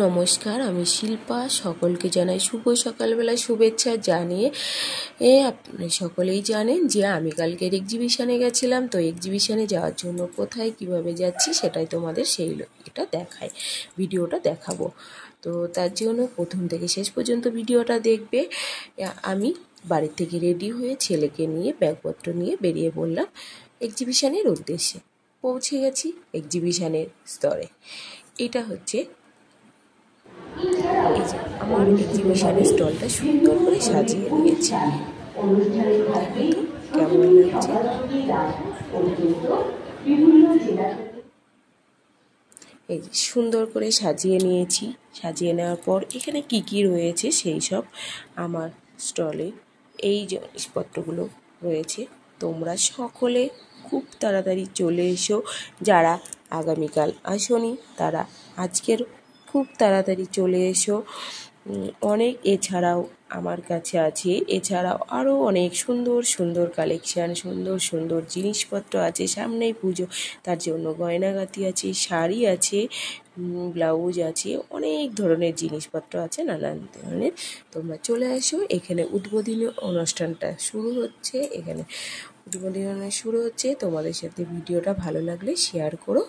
নমস্কার, আমি শিল্পা। সকলকে জানাই শুভ সকালবেলা শুভেচ্ছা জানিয়ে আপনি সকলেই জানেন যে আমি কালকের এক্সিবিশানে গেছিলাম। তো এক্সিবিশানে যাওয়ার জন্য কোথায় কিভাবে যাচ্ছি সেটাই তোমাদের এটা ভিডিওটা দেখাবো। তো তার জন্য প্রথম থেকে শেষ পর্যন্ত ভিডিওটা দেখবে। আমি বাড়ি থেকে রেডি হয়ে ছেলেকে নিয়ে ব্যাগপত্র নিয়ে বেরিয়ে পড়লাম এক্সিবিশানের উদ্দেশ্যে। পৌঁছে গেছি এক্সিবিশানের স্তরে। এটা হচ্ছে এই যে আমার এক্সিবিশনের স্টলটা সুন্দর করে সাজিয়ে নিয়েছি। কেমন লাগছে? এই যে সুন্দর করে সাজিয়ে নিয়েছি। সাজিয়ে নেওয়ার পর এখানে কি কি রয়েছে সেই সব আমার স্টলে এই জিনিসপত্রগুলো রয়েছে। তোমরা সকলে খুব তাড়াতাড়ি চলে এসো। যারা আগামীকাল আসোনি তারা আজকের খুব তাড়াতাড়ি চলে এসো। এছাড়াও আমার কাছে আছে এছাড়াও আরও অনেক সুন্দর সুন্দর কালেকশান, সুন্দর সুন্দর জিনিসপত্র আছে। সামনেই পুজো, তার জন্য গয়নাগাটি আছে, শাড়ি আছে, ব্লাউজ আছে, অনেক ধরনের জিনিসপত্র আছে, নানান ধরনের। তোমরা চলে আসো। এখানে উদ্বোধনী অনুষ্ঠানটা শুরু হচ্ছে। তোমাদের সাথে ভিডিওটা ভালো লাগলে শেয়ার করো।